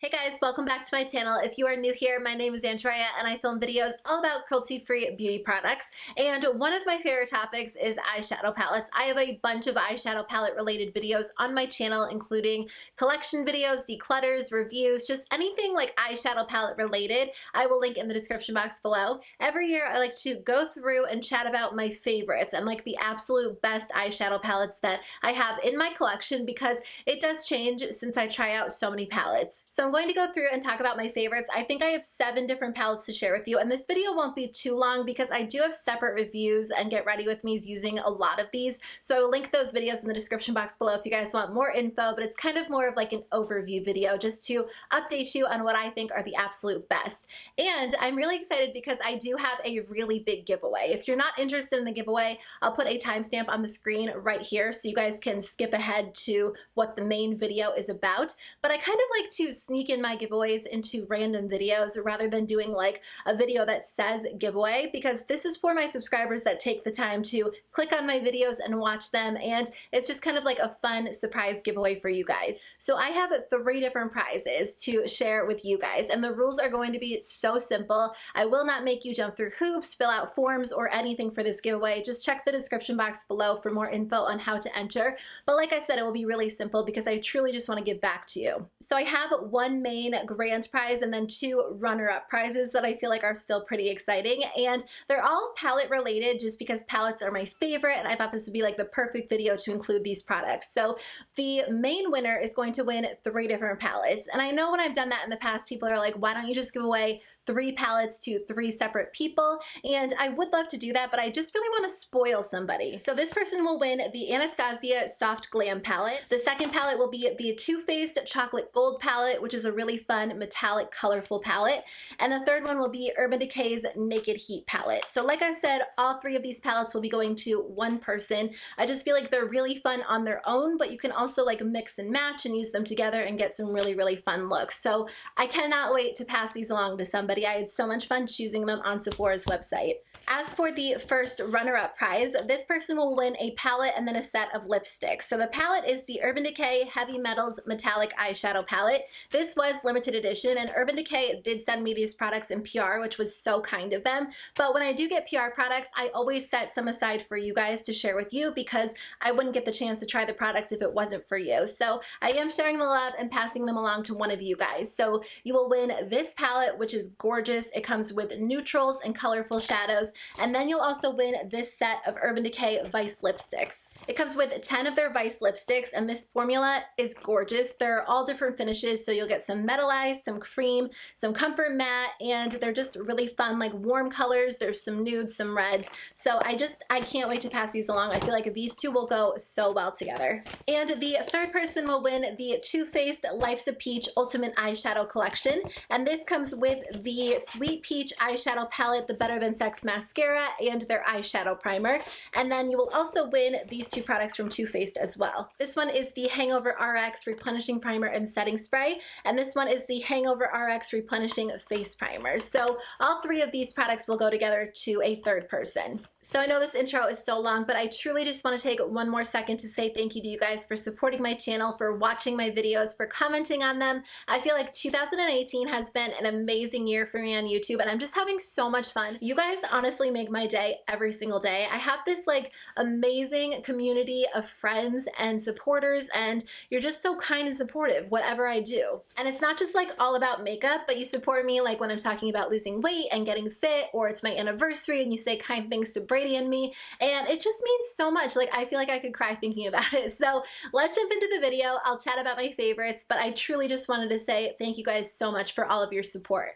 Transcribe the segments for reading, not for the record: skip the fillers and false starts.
Hey guys, welcome back to my channel. If you are new here, my name is Andrea and I film videos all about cruelty-free beauty products. And one of my favorite topics is eyeshadow palettes. I have a bunch of eyeshadow palette related videos on my channel, including collection videos, declutters, reviews, just anything like eyeshadow palette related. I will link in the description box below. Every year I like to go through and chat about my favorites and like the absolute best eyeshadow palettes that I have in my collection because it does change since I try out so many palettes. So I'm going to go through and talk about my favorites. I think I have 7 different palettes to share with you, and this video won't be too long because I do have separate reviews and get ready with me's using a lot of these. So I will link those videos in the description box below if you guys want more info, but it's kind of more of like an overview video just to update you on what I think are the absolute best. And I'm really excited because I do have a really big giveaway. If you're not interested in the giveaway, I'll put a timestamp on the screen right here so you guys can skip ahead to what the main video is about. But I kind of like to sneak in my giveaways into random videos rather than doing like a video that says giveaway, because this is for my subscribers that take the time to click on my videos and watch them, and it's just kind of like a fun surprise giveaway for you guys. So I have 3 different prizes to share with you guys, and the rules are going to be so simple. I will not make you jump through hoops, fill out forms, or anything for this giveaway. Just check the description box below for more info on how to enter. But like I said, it will be really simple because I truly just want to give back to you. So I have 1 main grand prize and then 2 runner-up prizes that I feel like are still pretty exciting, and they're all palette related just because palettes are my favorite, and I thought this would be like the perfect video to include these products. So the main winner is going to win 3 different palettes, and I know when I've done that in the past, people are like, why don't you just give away 3 palettes to 3 separate people? And I would love to do that, but I just really want to spoil somebody. So this person will win the Anastasia Soft Glam palette. The second palette will be the Too Faced Chocolate Gold palette, which is a really fun metallic colorful palette. And the third one will be Urban Decay's Naked Heat palette. So like I said, all 3 of these palettes will be going to 1 person. I just feel like they're really fun on their own, but you can also like mix and match and use them together and get some really, really fun looks. So I cannot wait to pass these along to somebody. I had so much fun choosing them on Sephora's website. As for the first runner-up prize, this person will win a palette and then a set of lipsticks. So the palette is the Urban Decay Heavy Metals Metallic Eyeshadow Palette. This was limited edition, and Urban Decay did send me these products in PR, which was so kind of them. But when I do get PR products, I always set some aside for you guys to share with you because I wouldn't get the chance to try the products if it wasn't for you. So I am sharing the love and passing them along to one of you guys. So you will win this palette, which is gorgeous. It comes with neutrals and colorful shadows. And then you'll also win this set of Urban Decay Vice lipsticks. It comes with 10 of their Vice lipsticks, and this formula is gorgeous. They're all different finishes, so you'll get some metallized, some cream, some comfort matte, and they're just really fun, like warm colors. There's some nudes, some reds. So I can't wait to pass these along. I feel like these 2 will go so well together. And the third person will win the Too Faced Life's a Peach Ultimate Eyeshadow Collection. And this comes with the Sweet Peach Eyeshadow Palette, the Better Than Sex Mascara, and their eyeshadow primer. And then you will also win these 2 products from Too Faced as well. This one is the Hangover Rx Replenishing Primer and Setting Spray, and this one is the Hangover RX Replenishing Face Primer. So all 3 of these products will go together to a third person. So I know this intro is so long, but I truly just want to take 1 more second to say thank you to you guys for supporting my channel, for watching my videos, for commenting on them. I feel like 2018 has been an amazing year for me on YouTube, and I'm just having so much fun. You guys honestly make my day every single day. I have this like amazing community of friends and supporters, and you're just so kind and supportive whatever I do. And it's not just like all about makeup, but you support me like when I'm talking about losing weight and getting fit, or it's my anniversary and you say kind things to Brady and me, and it just means so much. Like I feel like I could cry thinking about it. So let's jump into the video. I'll chat about my favorites, but I truly just wanted to say thank you guys so much for all of your support.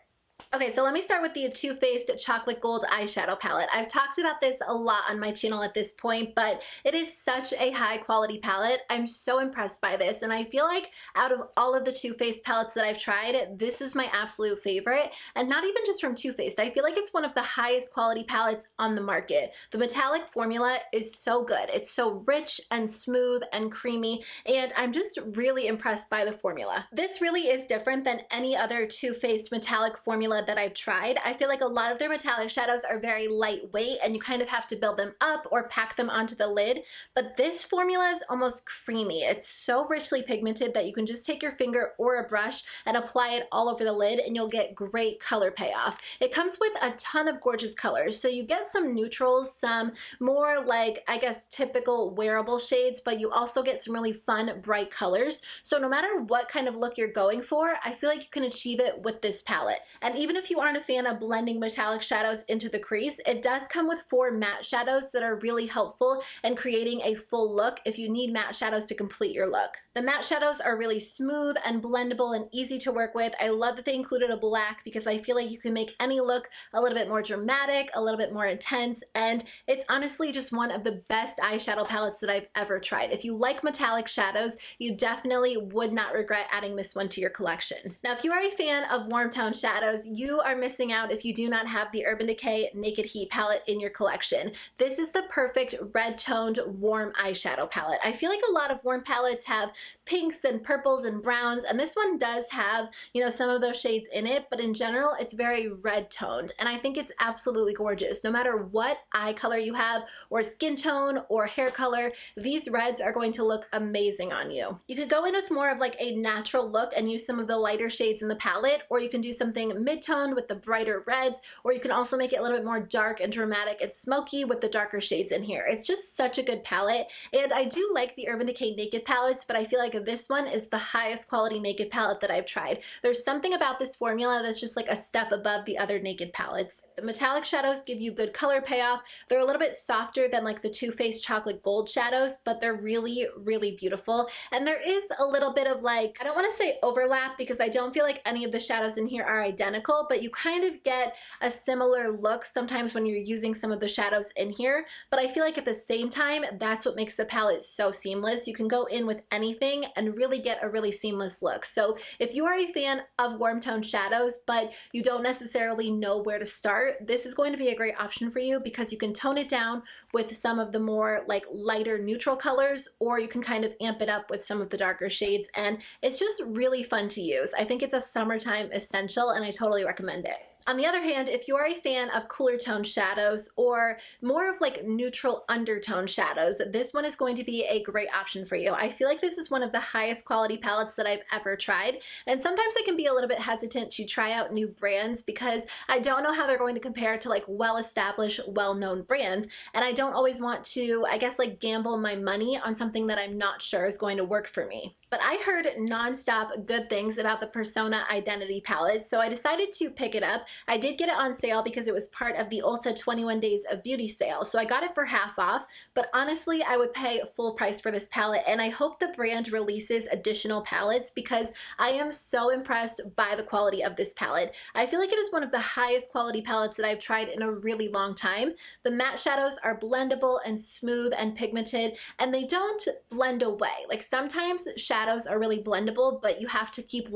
Okay, so let me start with the Too Faced Chocolate Gold Eyeshadow Palette. I've talked about this a lot on my channel at this point, but it is such a high quality palette. I'm so impressed by this, and I feel like out of all of the Too Faced palettes that I've tried, this is my absolute favorite, and not even just from Too Faced. I feel like it's one of the highest quality palettes on the market. The metallic formula is so good. It's so rich and smooth and creamy, and I'm just really impressed by the formula. This really is different than any other Too Faced metallic formula formula that I've tried. I feel like a lot of their metallic shadows are very lightweight and you kind of have to build them up or pack them onto the lid, but this formula is almost creamy. It's so richly pigmented that you can just take your finger or a brush and apply it all over the lid and you'll get great color payoff. It comes with a ton of gorgeous colors, so you get some neutrals, some more like, I guess, typical wearable shades, but you also get some really fun, bright colors. So no matter what kind of look you're going for, I feel like you can achieve it with this palette. And even if you aren't a fan of blending metallic shadows into the crease, it does come with 4 matte shadows that are really helpful in creating a full look if you need matte shadows to complete your look. The matte shadows are really smooth and blendable and easy to work with. I love that they included a black because I feel like you can make any look a little bit more dramatic, a little bit more intense, and it's honestly just one of the best eyeshadow palettes that I've ever tried. If you like metallic shadows, you definitely would not regret adding this one to your collection. Now, if you are a fan of warm tone shadows, you are missing out if you do not have the Urban Decay Naked Heat palette in your collection. This is the perfect red toned warm eyeshadow palette. I feel like a lot of warm palettes have pinks and purples and browns, and this one does have, you know, some of those shades in it, but in general it's very red toned, and I think it's absolutely gorgeous. No matter what eye color you have or skin tone or hair color, these reds are going to look amazing on you. You could go in with more of like a natural look and use some of the lighter shades in the palette, or you can do something mid-toned with the brighter reds, or you can also make it a little bit more dark and dramatic and smoky with the darker shades in here. It's just such a good palette, and I do like the Urban Decay Naked palettes, but I feel like this one is the highest quality Naked palette that I've tried. There's something about this formula that's just like a step above the other Naked palettes. The metallic shadows give you good color payoff. They're a little bit softer than like the Too Faced Chocolate Gold shadows, but they're really, really beautiful. And there is a little bit of like, I don't want to say overlap because I don't feel like any of the shadows in here are identical, but you kind of get a similar look sometimes when you're using some of the shadows in here. But I feel like at the same time, that's what makes the palette so seamless. You can go in with anything and really get a really seamless look. So if you are a fan of warm tone shadows, but you don't necessarily know where to start, this is going to be a great option for you because you can tone it down with some of the more like lighter neutral colors, or you can kind of amp it up with some of the darker shades, and it's just really fun to use. I think it's a summertime essential and I totally recommend it. On the other hand, if you are a fan of cooler tone shadows or more of like neutral undertone shadows, this one is going to be a great option for you. I feel like this is one of the highest quality palettes that I've ever tried, and sometimes I can be a little bit hesitant to try out new brands because I don't know how they're going to compare to like well-established, well-known brands, and I don't always want to, I guess, like gamble my money on something that I'm not sure is going to work for me. But I heard nonstop good things about the Persona Identity palette, so I decided to pick it up. I did get it on sale because it was part of the Ulta 21 Days of Beauty sale, so I got it for half off, but honestly, I would pay full price for this palette, and I hope the brand releases additional palettes because I am so impressed by the quality of this palette. I feel like it is one of the highest quality palettes that I've tried in a really long time. The matte shadows are blendable and smooth and pigmented, and they don't blend away. Like sometimes shadows are really blendable, but you have to keep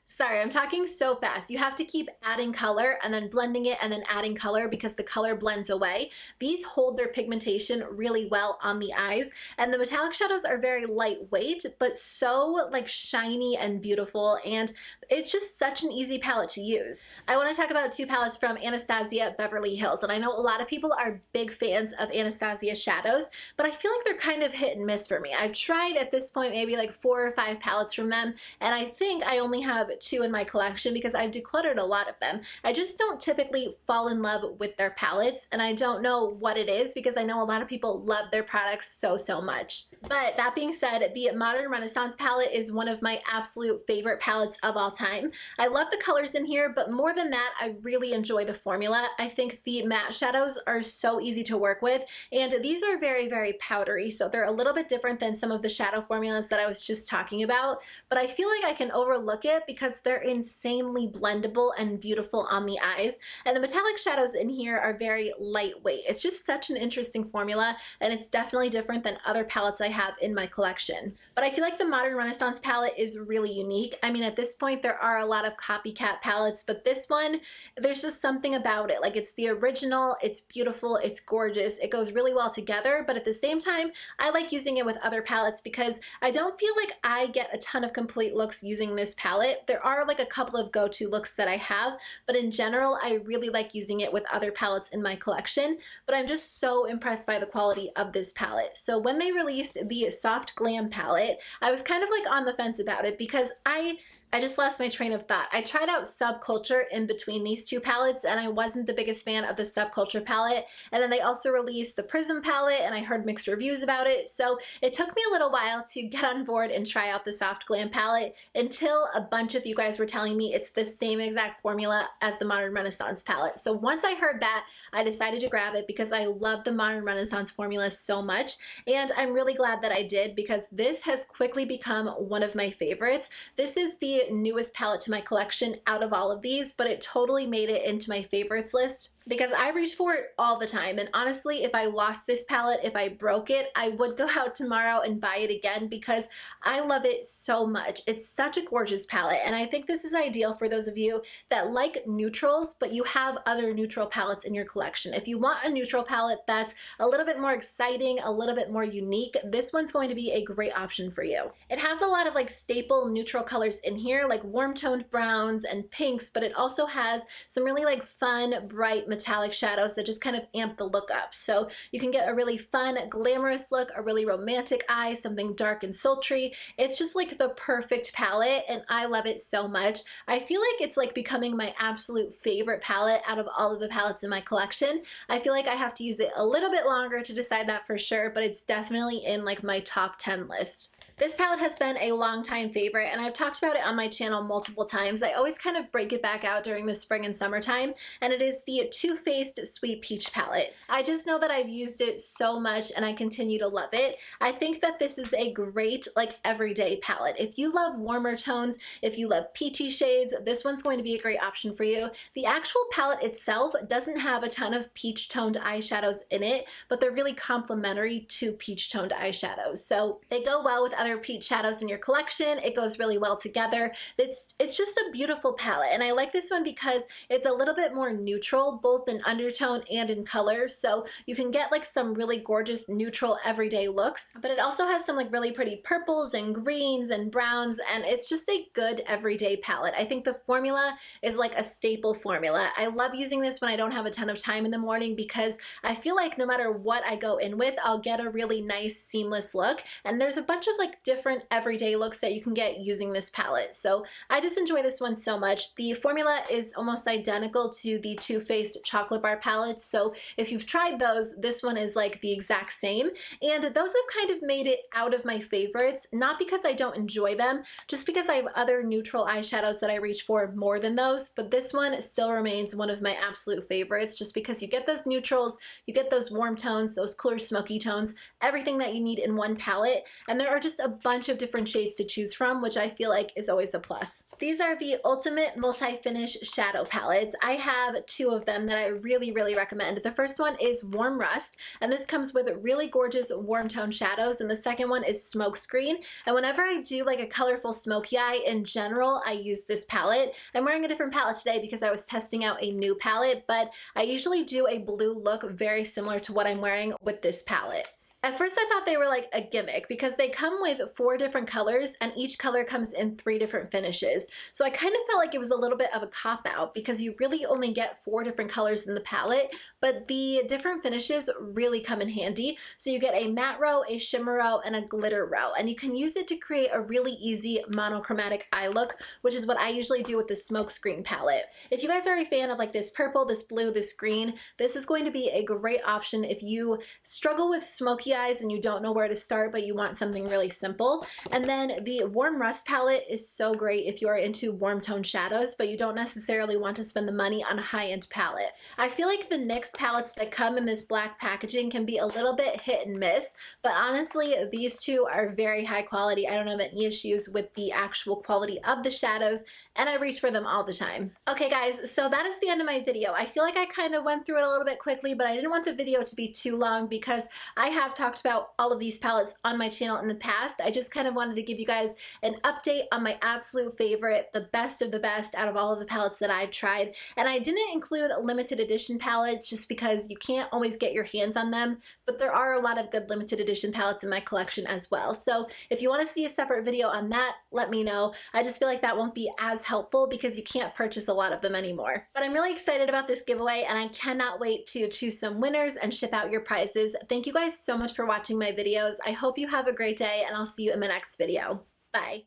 Sorry, I'm talking so fast. You have to keep adding color and then blending it and then adding color because the color blends away. These hold their pigmentation really well on the eyes, and the metallic shadows are very lightweight, but so like shiny and beautiful, and it's just such an easy palette to use. I want to talk about 2 palettes from Anastasia Beverly Hills, and I know a lot of people are big fans of Anastasia shadows, but I feel like they're kind of hit and miss for me. I've tried at this point maybe like 4 or 5 palettes from them, and I think I only have 2 in my collection because I've decluttered a lot of them. I just don't typically fall in love with their palettes, and I don't know what it is because I know a lot of people love their products so much. But that being said, the Modern Renaissance palette is one of my absolute favorite palettes of all time. I love the colors in here, but more than that, I really enjoy the formula. I think the matte shadows are so easy to work with, and these are very powdery, so they're a little bit different than some of the shadow formulas that I was just talking about, but I feel like I can overlook it because they're insanely blendable and beautiful on the eyes, and the metallic shadows in here are very lightweight. It's just such an interesting formula, and it's definitely different than other palettes I have in my collection. But I feel like the Modern Renaissance palette is really unique. I mean, at this point, there are a lot of copycat palettes, but this one, there's just something about it. Like, it's the original, it's beautiful, it's gorgeous, it goes really well together, but at the same time, I like using it with other palettes because I don't feel like I get a ton of complete looks using this palette. There are like a couple of go-to looks that I have, but in general, I really like using it with other palettes in my collection, but I'm just so impressed by the quality of this palette. So when they released the Soft Glam palette, I was kind of like on the fence about it because I just lost my train of thought. I tried out Subculture in between these two palettes and I wasn't the biggest fan of the Subculture palette. And then they also released the Prism palette and I heard mixed reviews about it. So it took me a little while to get on board and try out the Soft Glam palette until a bunch of you guys were telling me it's the same exact formula as the Modern Renaissance palette. So once I heard that, I decided to grab it because I love the Modern Renaissance formula so much. And I'm really glad that I did because this has quickly become one of my favorites. This is the newest palette to my collection out of all of these, but it totally made it into my favorites list because I reach for it all the time. And honestly, if I lost this palette, if I broke it, I would go out tomorrow and buy it again because I love it so much. It's such a gorgeous palette. And I think this is ideal for those of you that like neutrals, but you have other neutral palettes in your collection. If you want a neutral palette that's a little bit more exciting, a little bit more unique, this one's going to be a great option for you. It has a lot of like staple neutral colors in here, like warm toned browns and pinks, but it also has some really like fun, bright, metallic shadows that just kind of amp the look up. So you can get a really fun, glamorous look, a really romantic eye, something dark and sultry. It's just like the perfect palette and I love it so much. I feel like it's like becoming my absolute favorite palette out of all of the palettes in my collection. I feel like I have to use it a little bit longer to decide that for sure, but it's definitely in like my top 10 list. This palette has been a long time favorite and I've talked about it on my channel multiple times. I always kind of break it back out during the spring and summertime, and it is the Too Faced Sweet Peach palette. I just know that I've used it so much and I continue to love it. I think that this is a great like everyday palette. If you love warmer tones, if you love peachy shades, this one's going to be a great option for you. The actual palette itself doesn't have a ton of peach toned eyeshadows in it, but they're really complementary to peach toned eyeshadows. So they go well with other peach shadows in your collection. It goes really well together. It's just a beautiful palette and I like this one because it's a little bit more neutral both in undertone and in color, so you can get like some really gorgeous neutral everyday looks, but it also has some like really pretty purples and greens and browns, and it's just a good everyday palette. I think the formula is like a staple formula. I love using this when I don't have a ton of time in the morning because I feel like no matter what I go in with, I'll get a really nice seamless look, and there's a bunch of like different everyday looks that you can get using this palette. So I just enjoy this one so much. The formula is almost identical to the Too Faced chocolate bar palettes. So if you've tried those, this one is like the exact same. And those have kind of made it out of my favorites, not because I don't enjoy them, just because I have other neutral eyeshadows that I reach for more than those. But this one still remains one of my absolute favorites just because you get those neutrals, you get those warm tones, those clear smoky tones, everything that you need in one palette. And there are just a bunch of different shades to choose from, which I feel like is always a plus. These are the Ultimate Multi-Finish Shadow Palettes. I have two of them that I really, really recommend. The first one is Warm Rust, and this comes with really gorgeous warm tone shadows, and the second one is Smoke Screen. And whenever I do like a colorful smoky eye in general, I use this palette. I'm wearing a different palette today because I was testing out a new palette, but I usually do a blue look very similar to what I'm wearing with this palette. At first I thought they were like a gimmick because they come with 4 different colors and each color comes in 3 different finishes. So I kind of felt like it was a little bit of a cop-out because you really only get 4 different colors in the palette, but the different finishes really come in handy. So you get a matte row, a shimmer row, and a glitter row, and you can use it to create a really easy monochromatic eye look, which is what I usually do with the Smoke Screen palette. If you guys are a fan of like this purple, this blue, this green, this is going to be a great option if you struggle with smoky eyes and you don't know where to start, but you want something really simple. And then the Warm Rust palette is so great if you're into warm tone shadows, but you don't necessarily want to spend the money on a high-end palette. I feel like the NYX palettes that come in this black packaging can be a little bit hit and miss, but honestly, these two are very high quality. I don't have any issues with the actual quality of the shadows, and I reach for them all the time. Okay guys, so that is the end of my video. I feel like I kind of went through it a little bit quickly, but I didn't want the video to be too long because I have talked talked about all of these palettes on my channel in the past. I just kind of wanted to give you guys an update on my absolute favorite, the best of the best out of all of the palettes that I've tried. And I didn't include limited edition palettes just because you can't always get your hands on them, but there are a lot of good limited edition palettes in my collection as well. So if you want to see a separate video on that, let me know. I just feel like that won't be as helpful because you can't purchase a lot of them anymore. But I'm really excited about this giveaway and I cannot wait to choose some winners and ship out your prizes. Thank you guys so much for watching my videos. I hope you have a great day and I'll see you in my next video. Bye.